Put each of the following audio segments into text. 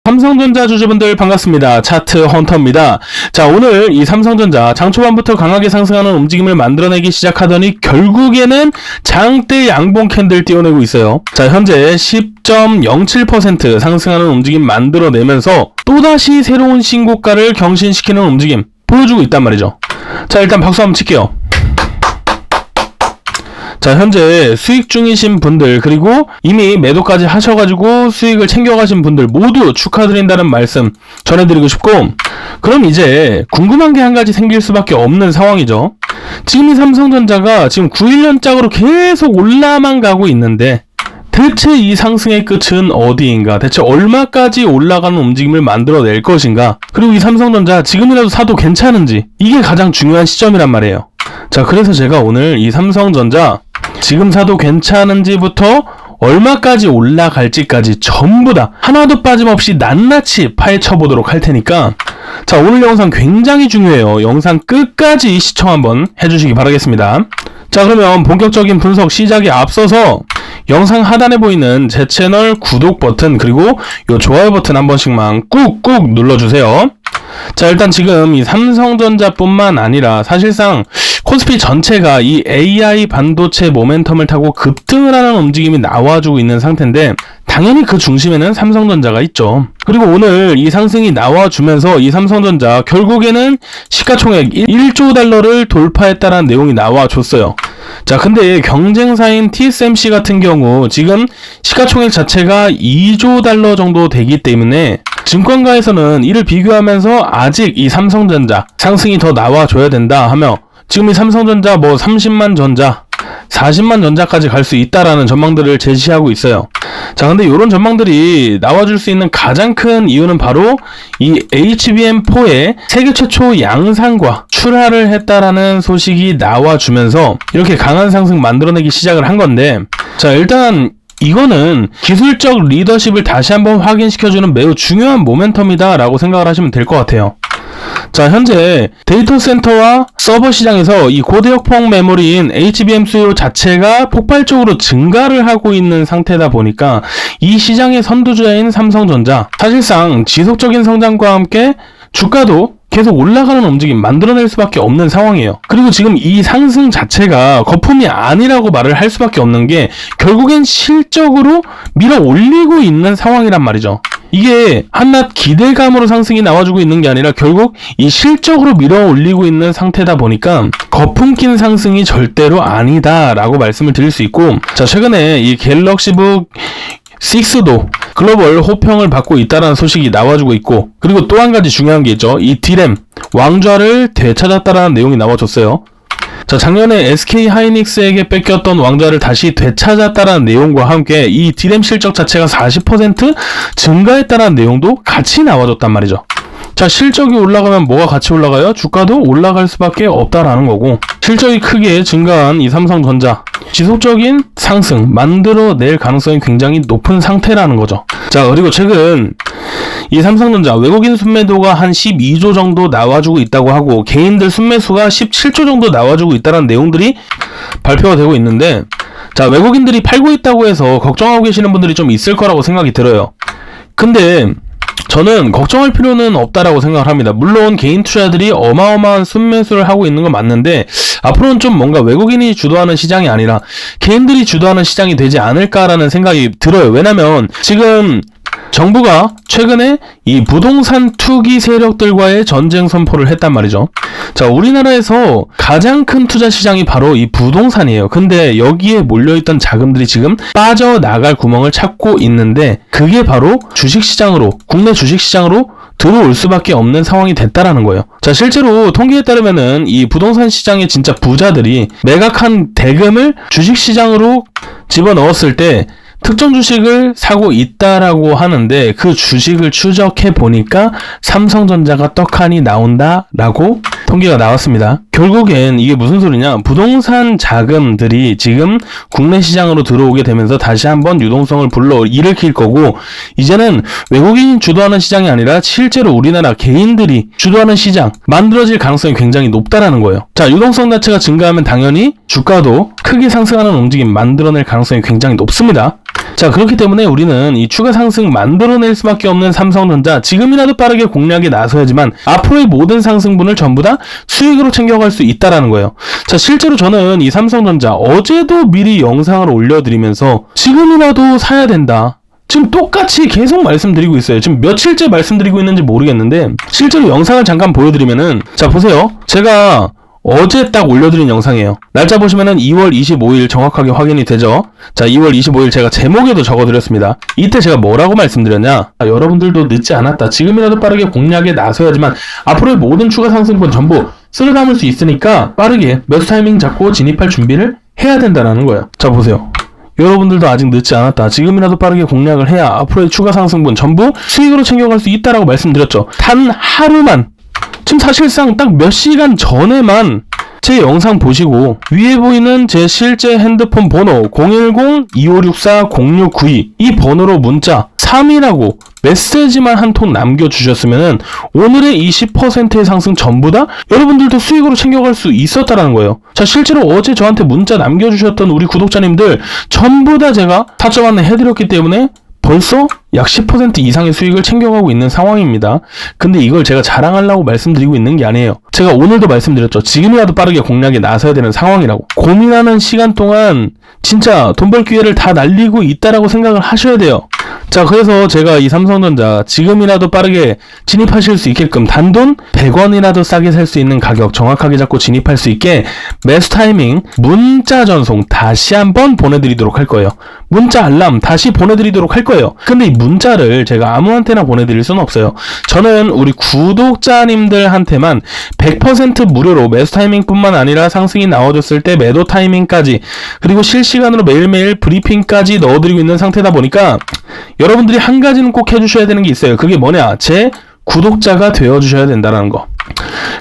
삼성전자 주주분들 반갑습니다. 차트 헌터입니다. 자, 오늘 이 삼성전자 장 초반부터 강하게 상승하는 움직임을 만들어내기 시작하더니 결국에는 장대 양봉 캔들 띄워내고 있어요. 자, 현재 10.07% 상승하는 움직임 만들어내면서 또다시 새로운 신고가를 경신시키는 움직임 보여주고 있단 말이죠. 자, 일단 박수 한번 칠게요. 자, 현재 수익 중이신 분들, 그리고 이미 매도까지 하셔가지고 수익을 챙겨가신 분들 모두 축하드린다는 말씀 전해드리고 싶고, 그럼 이제 궁금한 게 한 가지 생길 수밖에 없는 상황이죠. 지금 이 삼성전자가 지금 9일연짝으로 계속 올라만 가고 있는데 대체 이 상승의 끝은 어디인가? 대체 얼마까지 올라가는 움직임을 만들어낼 것인가? 그리고 이 삼성전자 지금이라도 사도 괜찮은지, 이게 가장 중요한 시점이란 말이에요. 자, 그래서 제가 오늘 이 삼성전자 지금 사도 괜찮은지부터 얼마까지 올라갈지까지 전부 다 하나도 빠짐없이 낱낱이 파헤쳐보도록 할 테니까, 자, 오늘 영상 굉장히 중요해요. 영상 끝까지 시청 한번 해주시기 바라겠습니다. 자, 그러면 본격적인 분석 시작에 앞서서 영상 하단에 보이는 제 채널 구독 버튼, 그리고 요 좋아요 버튼 한 번씩만 꾹꾹 눌러주세요. 자, 일단 지금 이 삼성전자뿐만 아니라 사실상 코스피 전체가 이 AI 반도체 모멘텀을 타고 급등을 하는 움직임이 나와주고 있는 상태인데, 당연히 그 중심에는 삼성전자가 있죠. 그리고 오늘 이 상승이 나와주면서 이 삼성전자 결국에는 시가총액 1조 달러를 돌파했다는 내용이 나와줬어요. 자, 근데 경쟁사인 TSMC 같은 경우 지금 시가총액 자체가 2조 달러 정도 되기 때문에 증권가에서는 이를 비교하면서 아직 이 삼성전자 상승이 더 나와줘야 된다 하며, 지금 이 삼성전자 뭐 30만 전자, 40만 전자까지 갈 수 있다라는 전망들을 제시하고 있어요. 자, 근데 이런 전망들이 나와줄 수 있는 가장 큰 이유는 바로 이 HBM4의 세계 최초 양산과 출하를 했다라는 소식이 나와주면서 이렇게 강한 상승 만들어내기 시작을 한 건데, 자, 일단 이거는 기술적 리더십을 다시 한번 확인시켜주는 매우 중요한 모멘텀이다 라고 생각을 하시면 될 것 같아요. 자, 현재 데이터 센터와 서버 시장에서 이 고대역폭 메모리인 HBM 수요 자체가 폭발적으로 증가를 하고 있는 상태다 보니까 이 시장의 선두주자인 삼성전자, 사실상 지속적인 성장과 함께 주가도 계속 올라가는 움직임 만들어낼 수밖에 없는 상황이에요. 그리고 지금 이 상승 자체가 거품이 아니라고 말을 할 수밖에 없는 게 결국엔 실적으로 밀어 올리고 있는 상황이란 말이죠. 이게 한낱 기대감으로 상승이 나와주고 있는 게 아니라 결국 이 실적으로 밀어 올리고 있는 상태다 보니까 거품 낀 상승이 절대로 아니다 라고 말씀을 드릴 수 있고, 자, 최근에 이 갤럭시북 6도 글로벌 호평을 받고 있다는 소식이 나와주고 있고, 그리고 또 한 가지 중요한 게 있죠. 이 D램 왕좌를 되찾았다라는 내용이 나와줬어요. 자, 작년에 SK 하이닉스에게 뺏겼던 왕좌를 다시 되찾았다라는 내용과 함께 이 D램 실적 자체가 40% 증가했다라는 내용도 같이 나와줬단 말이죠. 자, 실적이 올라가면 뭐가 같이 올라가요? 주가도 올라갈 수밖에 없다라는 거고, 실적이 크게 증가한 이 삼성전자 지속적인 상승 만들어낼 가능성이 굉장히 높은 상태라는 거죠. 자, 그리고 최근 이 삼성전자 외국인 순매도가 한 12조 정도 나와주고 있다고 하고, 개인들 순매수가 17조 정도 나와주고 있다는 내용들이 발표가 되고 있는데, 자, 외국인들이 팔고 있다고 해서 걱정하고 계시는 분들이 좀 있을 거라고 생각이 들어요. 근데 저는 걱정할 필요는 없다라고 생각을 합니다. 물론 개인 투자자들이 어마어마한 순매수를 하고 있는 건 맞는데, 앞으로는 좀 뭔가 외국인이 주도하는 시장이 아니라 개인들이 주도하는 시장이 되지 않을까라는 생각이 들어요. 왜냐면 지금 정부가 최근에 이 부동산 투기 세력들과의 전쟁 선포를 했단 말이죠. 자, 우리나라에서 가장 큰 투자 시장이 바로 이 부동산이에요. 근데 여기에 몰려있던 자금들이 지금 빠져나갈 구멍을 찾고 있는데, 그게 바로 주식시장으로, 국내 주식시장으로 들어올 수밖에 없는 상황이 됐다라는 거예요. 자, 실제로 통계에 따르면은 이 부동산 시장의 진짜 부자들이 매각한 대금을 주식시장으로 집어넣었을 때 특정 주식을 사고 있다라고 하는데, 그 주식을 추적해 보니까 삼성전자가 떡하니 나온다라고 통계가 나왔습니다. 결국엔 이게 무슨 소리냐, 부동산 자금들이 지금 국내 시장으로 들어오게 되면서 다시 한번 유동성을 일으킬 거고, 이제는 외국인이 주도하는 시장이 아니라 실제로 우리나라 개인들이 주도하는 시장 만들어질 가능성이 굉장히 높다라는 거예요. 자, 유동성 자체가 증가하면 당연히 주가도 크게 상승하는 움직임 만들어낼 가능성이 굉장히 높습니다. 자, 그렇기 때문에 우리는 이 추가 상승 만들어낼 수밖에 없는 삼성전자, 지금이라도 빠르게 공략에 나서야지만 앞으로의 모든 상승분을 전부 다 수익으로 챙겨갈 수 있다라는 거예요. 자, 실제로 저는 이 삼성전자 어제도 미리 영상을 올려드리면서 지금이라도 사야 된다, 지금 똑같이 계속 말씀드리고 있어요. 지금 며칠째 말씀드리고 있는지 모르겠는데 실제로 영상을 잠깐 보여드리면은, 자 보세요. 제가 어제 딱 올려드린 영상이에요. 날짜 보시면은 2월 25일 정확하게 확인이 되죠. 자, 2월 25일 제가 제목에도 적어드렸습니다. 이때 제가 뭐라고 말씀드렸냐? 여러분들도 늦지 않았다, 지금이라도 빠르게 공략에 나서야지만 앞으로의 모든 추가 상승분 전부 쓸어 담을 수 있으니까 빠르게 매수 타이밍 잡고 진입할 준비를 해야 된다는 거예요. 자 보세요. 여러분들도 아직 늦지 않았다, 지금이라도 빠르게 공략을 해야 앞으로의 추가 상승분 전부 수익으로 챙겨갈 수 있다라고 말씀드렸죠. 단 하루만, 지금 사실상 딱 몇 시간 전에만 제 영상 보시고 위에 보이는 제 실제 핸드폰 번호 010-2564-0692 이 번호로 문자 3이라고 메시지만 한 통 남겨주셨으면 오늘의 이 10%의 상승 전부 다 여러분들도 수익으로 챙겨갈 수 있었다라는 거예요. 자, 실제로 어제 저한테 문자 남겨주셨던 우리 구독자님들 전부 다 제가 타점 안내 해드렸기 때문에 벌써 약 10% 이상의 수익을 챙겨가고 있는 상황입니다. 근데 이걸 제가 자랑하려고 말씀드리고 있는 게 아니에요. 제가 오늘도 말씀드렸죠. 지금이라도 빠르게 공략에 나서야 되는 상황이라고. 고민하는 시간 동안 진짜 돈 벌 기회를 다 날리고 있다라고 생각을 하셔야 돼요. 자, 그래서 제가 이 삼성전자 지금이라도 빠르게 진입하실 수 있게끔 단돈 100원이라도 싸게 살 수 있는 가격 정확하게 잡고 진입할 수 있게 매수 타이밍 문자 전송 다시 한번 보내드리도록 할 거예요. 문자 알람 다시 보내드리도록 할 거예요. 근데 이 문자를 제가 아무한테나 보내드릴 수는 없어요. 저는 우리 구독자님들한테만 100% 무료로 매수 타이밍 뿐만 아니라 상승이 나와줬을 때 매도 타이밍까지, 그리고 실시간으로 매일매일 브리핑까지 넣어드리고 있는 상태다 보니까 여러분들이 한 가지는 꼭 해주셔야 되는 게 있어요. 그게 뭐냐? 제 구독자가 되어주셔야 된다는 거.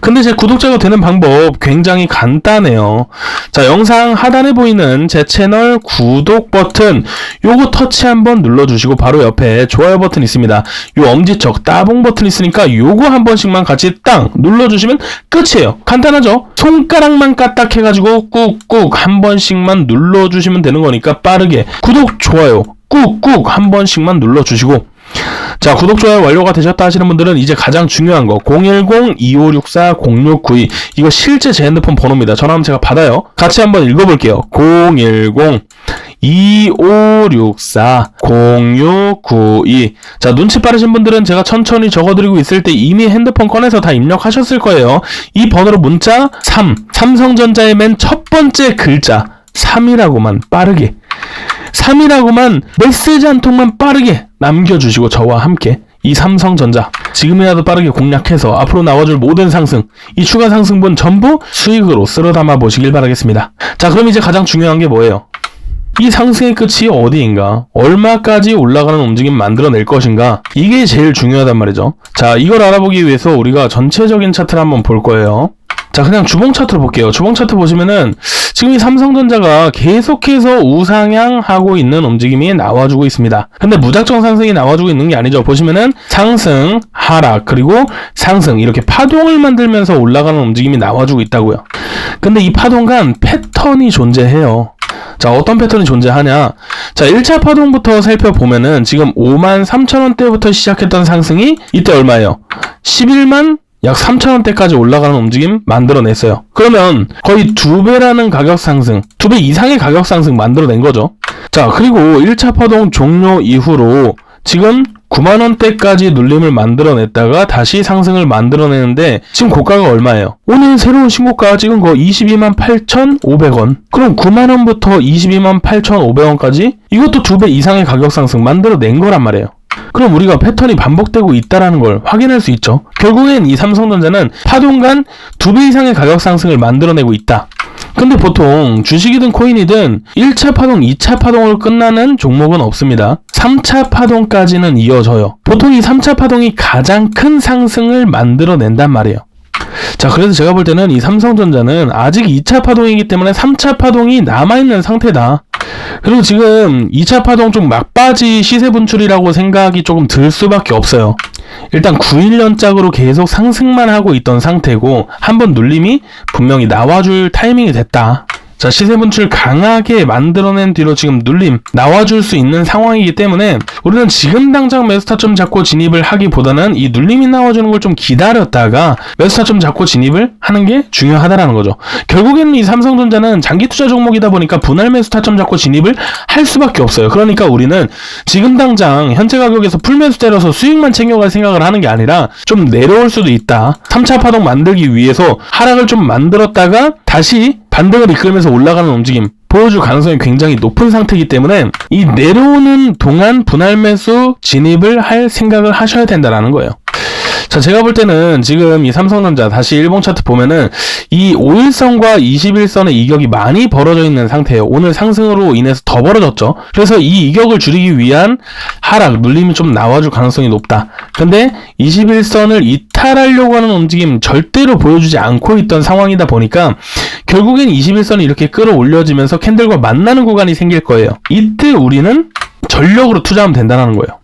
근데 제 구독자가 되는 방법 굉장히 간단해요. 자, 영상 하단에 보이는 제 채널 구독 버튼 요거 터치 한번 눌러주시고 바로 옆에 좋아요 버튼 있습니다. 요 엄지척 따봉 버튼 있으니까 요거 한 번씩만 같이 땅 눌러주시면 끝이에요. 간단하죠? 손가락만 까딱 해가지고 꾹꾹 한 번씩만 눌러주시면 되는 거니까 빠르게 구독, 좋아요 꾹꾹 한 번씩만 눌러주시고, 자, 구독, 좋아요 완료가 되셨다 하시는 분들은 이제 가장 중요한 거 010-2564-0692 이거 실제 제 핸드폰 번호입니다. 전화하면 제가 받아요. 같이 한번 읽어볼게요. 010-2564-0692. 자, 눈치 빠르신 분들은 제가 천천히 적어드리고 있을 때 이미 핸드폰 꺼내서 다 입력하셨을 거예요. 이 번호로 문자 3, 삼성전자의 맨 첫 번째 글자 3이라고만 빠르게, 3이라고만 메시지 한 통만 빠르게 남겨주시고 저와 함께 이 삼성전자 지금이라도 빠르게 공략해서 앞으로 나와줄 모든 상승, 이 추가 상승분 전부 수익으로 쓸어 담아 보시길 바라겠습니다. 자, 그럼 이제 가장 중요한 게 뭐예요? 이 상승의 끝이 어디인가? 얼마까지 올라가는 움직임 만들어낼 것인가? 이게 제일 중요하단 말이죠. 자, 이걸 알아보기 위해서 우리가 전체적인 차트를 한번 볼 거예요. 자, 그냥 주봉 차트로 볼게요. 주봉 차트 보시면은 지금 이 삼성전자가 계속해서 우상향하고 있는 움직임이 나와주고 있습니다. 근데 무작정 상승이 나와주고 있는 게 아니죠. 보시면은 상승, 하락, 그리고 상승 이렇게 파동을 만들면서 올라가는 움직임이 나와주고 있다고요. 근데 이 파동 간 패턴이 존재해요. 자, 어떤 패턴이 존재하냐? 자, 1차 파동부터 살펴보면은 지금 53,000원대부터 시작했던 상승이 이때 얼마예요? 11만 약 3,000원대까지 올라가는 움직임 만들어냈어요. 그러면 거의 2배라는 가격 상승, 2배 이상의 가격 상승 만들어낸 거죠. 자, 그리고 1차 파동 종료 이후로 지금 9만원대까지 눌림을 만들어냈다가 다시 상승을 만들어내는데 지금 고가가 얼마예요? 오늘 새로운 신고가 찍은 거 22만 8,500원. 그럼 9만원부터 22만 8,500원까지 이것도 2배 이상의 가격 상승 만들어낸 거란 말이에요. 그럼 우리가 패턴이 반복되고 있다라는 걸 확인할 수 있죠. 결국엔 이 삼성전자는 파동 간 2배 이상의 가격 상승을 만들어내고 있다. 근데 보통 주식이든 코인이든 1차 파동, 2차 파동으로 끝나는 종목은 없습니다. 3차 파동까지는 이어져요. 보통 이 3차 파동이 가장 큰 상승을 만들어낸단 말이에요. 자, 그래서 제가 볼 때는 이 삼성전자는 아직 2차 파동이기 때문에 3차 파동이 남아있는 상태다. 그리고 지금 2차 파동 좀 막바지 시세 분출이라고 생각이 조금 들 수밖에 없어요. 일단 9일연짝으로 계속 상승만 하고 있던 상태고 한번 눌림이 분명히 나와줄 타이밍이 됐다. 자, 시세 분출 강하게 만들어낸 뒤로 지금 눌림 나와줄 수 있는 상황이기 때문에 우리는 지금 당장 매수타점 잡고 진입을 하기보다는 이 눌림이 나와주는 걸 좀 기다렸다가 매수타점 잡고 진입을 하는 게 중요하다라는 거죠. 결국에는 이 삼성전자는 장기 투자 종목이다 보니까 분할 매수타점 잡고 진입을 할 수밖에 없어요. 그러니까 우리는 지금 당장 현재 가격에서 풀매수 때려서 수익만 챙겨갈 생각을 하는 게 아니라 좀 내려올 수도 있다. 3차 파동 만들기 위해서 하락을 좀 만들었다가 다시 반등을 이끌면서 올라가는 움직임 보여줄 가능성이 굉장히 높은 상태이기 때문에 이 내려오는 동안 분할 매수 진입을 할 생각을 하셔야 된다라는 거예요. 자, 제가 볼 때는 지금 이 삼성전자 다시 일봉 차트 보면은 이 5일선과 21선의 이격이 많이 벌어져 있는 상태예요. 오늘 상승으로 인해서 더 벌어졌죠. 그래서 이 이격을 줄이기 위한 하락, 눌림이 좀 나와줄 가능성이 높다. 근데 21선을 이탈하려고 하는 움직임 절대로 보여주지 않고 있던 상황이다 보니까 결국엔 21선이 이렇게 끌어올려지면서 캔들과 만나는 구간이 생길 거예요. 이때 우리는 전력으로 투자하면 된다는 거예요.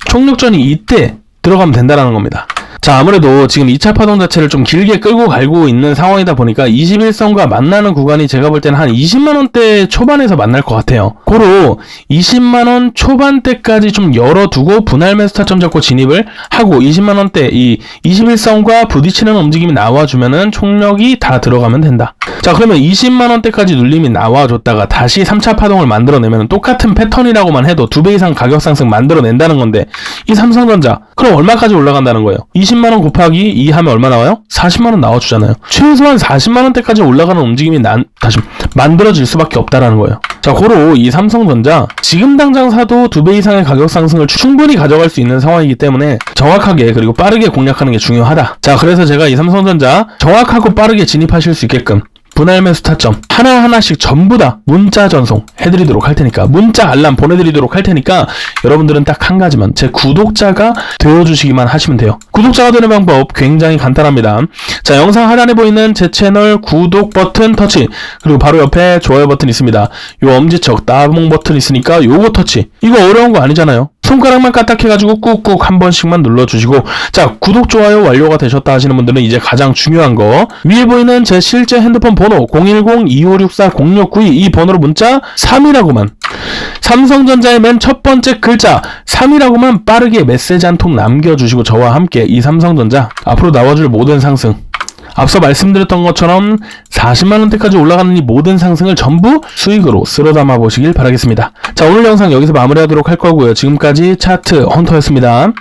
총력전이 이때 들어가면 된다는 겁니다. 자, 아무래도 지금 2차 파동 자체를 좀 길게 끌고 갈고 있는 상황이다 보니까 21선과 만나는 구간이 제가 볼 때는 한 20만원대 초반에서 만날 것 같아요. 고로 20만원 초반대까지 좀 열어두고 분할 매수 타점 잡고 진입을 하고 20만원대 이 21선과 부딪히는 움직임이 나와주면은 총력이 다 들어가면 된다. 자, 그러면 20만원대까지 눌림이 나와줬다가 다시 3차 파동을 만들어내면 똑같은 패턴이라고만 해도 2배 이상 가격 상승 만들어낸다는 건데 이 삼성전자 그럼 얼마까지 올라간다는 거예요? 20만원 곱하기 2 하면 얼마 나와요? 40만원 나와주잖아요. 최소한 40만원대까지 올라가는 움직임이 다시 만들어질 수밖에 없다라는 거예요. 자, 고로 이 삼성전자 지금 당장 사도 2배 이상의 가격 상승을 충분히 가져갈 수 있는 상황이기 때문에 정확하게 그리고 빠르게 공략하는 게 중요하다. 자, 그래서 제가 이 삼성전자 정확하고 빠르게 진입하실 수 있게끔 분할 매수 타점 하나하나씩 전부 다 문자 전송 해드리도록 할 테니까 문자 알람 보내드리도록 할 테니까 여러분들은 딱 한 가지만 제 구독자가 되어주시기만 하시면 돼요. 구독자가 되는 방법 굉장히 간단합니다. 자, 영상 하단에 보이는 제 채널 구독 버튼 터치 그리고 바로 옆에 좋아요 버튼 있습니다. 요 엄지척 따봉 버튼 있으니까 요거 터치. 이거 어려운 거 아니잖아요. 손가락만 까딱해가지고 꾹꾹 한 번씩만 눌러주시고 자, 구독, 좋아요 완료가 되셨다 하시는 분들은 이제 가장 중요한 거 위에 보이는 제 실제 핸드폰 번호 010-2564-0692 이 번호로 문자 3이라고만 삼성전자의 맨 첫 번째 글자 3이라고만 빠르게 메시지 한 통 남겨주시고 저와 함께 이 삼성전자 앞으로 나와줄 모든 상승 앞서 말씀드렸던 것처럼 40만원대까지 올라가는 이 모든 상승을 전부 수익으로 쓸어 담아 보시길 바라겠습니다. 자, 오늘 영상 여기서 마무리하도록 할 거고요. 지금까지 차트 헌터였습니다.